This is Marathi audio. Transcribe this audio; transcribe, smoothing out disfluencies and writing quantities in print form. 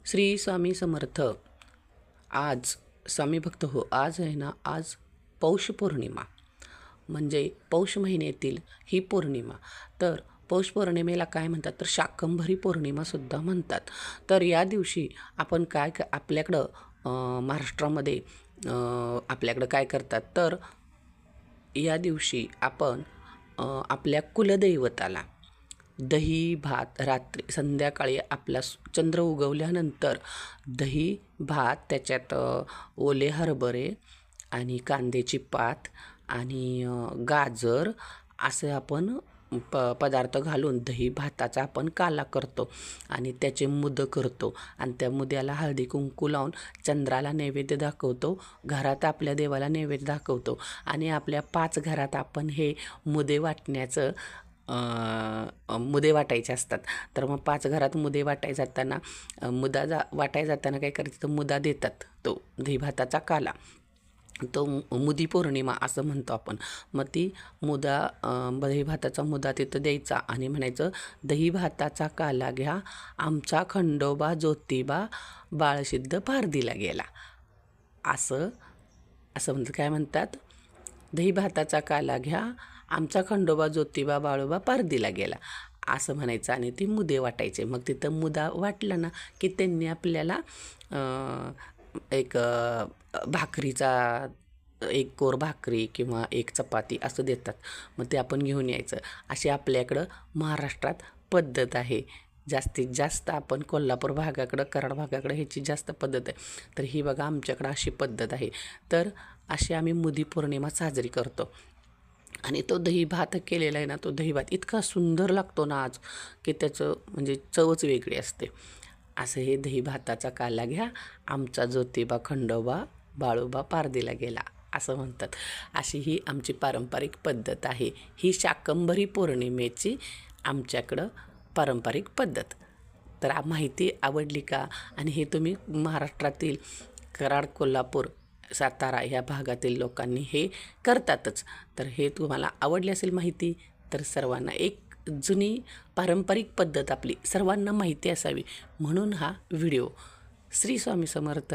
श्री स्वामी समर्थ। आज स्वामी भक्त हो, आज आहे ना, आज पौष पौर्णिमा, म्हणजे पौष महिन्यातील ही पौर्णिमा. तर पौष पौर्णिमेला काय म्हणतात, तर शाकंभरी पौर्णिमासुद्धा म्हणतात. तर या दिवशी आपण आपल्याकडं महाराष्ट्रामध्ये आपल्याकडं काय करतात, तर या दिवशी आपण आपल्या कुलदैवताला दही भात, रात्री संध्याकाळी आपला चंद्र उगवल्यानंतर दही भात, त्याच्यात ओले हरभरे आणि कांद्याची पात आणि गाजर असे आपण पदार्थ घालून दही भाताचा आपण काला करतो आणि त्याचे मुद करतो आणि त्या मुद्याला हळदी कुंकू लावून चंद्राला नैवेद्य दाखवतो, घरात आपल्या देवाला नैवेद्य दाखवतो आणि आपल्या 5 घरात आपण हे मुदे वाटण्याचं मुदे वाटायचे असतात. तर मग 5 घरात मुदे वाटाय जाताना वाटाय जाताना काय करायचं, तर मुदा देतात, तो दही भाताचा काला, तो मुदी पौर्णिमा असं म्हणतो आपण. मग ती दही भाताचा मुदा तिथं द्यायचा आणि म्हणायचं, दही भाताचा काला घ्या, आमचा खंडोबा ज्योतिबा बाळसिद्ध पारधीला गेला. असं म्हणतात, काय म्हणतात, दही भाताचा काला घ्या, आमचा खंडोबा ज्योतिबा बाळोबा पारधीला गेला असं म्हणायचं आणि ती मुदे वाटायचे. मग तिथं मुदा वाटला ना की त्यांनी आपल्याला एक भाकरीचा, एक कोर भाकरी किंवा एक चपाती असं देतात. मग ते आपण घेऊन यायचं. अशी आपल्याकडं महाराष्ट्रात पद्धत आहे. जास्तीत जास्त आपण कोल्हापूर भागाकडं, कराड भागाकडं ह्याची जास्त पद्धत आहे. तर ही बघा आमच्याकडं अशी पद्धत आहे. तर अशी आम्ही मुदी पौर्णिमा साजरी करतो. आणि तो दही भात केलेला आहे ना, तो दही भात इतका सुंदर लागतो ना आज, की त्याचं म्हणजे चवच वेगळी असते. असं हे दही भाताचा काला घ्या, आमचा ज्योतिबा खंडोबा बाळोबा पारधीला गेला असं म्हणतात. अशी ही आमची पारंपरिक पद्धत आहे. ही शाकंभरी पौर्णिमेची आमच्याकडं पारंपरिक पद्धत. तर माहिती आवडली का? आणि हे तुम्ही महाराष्ट्रातील कराड, कोल्हापूर, सातारा ह्या भागातील लोकांनी हे करतातच. तर हे तुम्हाला आवडली असेल माहिती, तर सर्वांना एक जुनी पारंपरिक पद्धत आपली सर्वांना माहिती असावी म्हणून हा व्हिडिओ. श्री स्वामी समर्थ.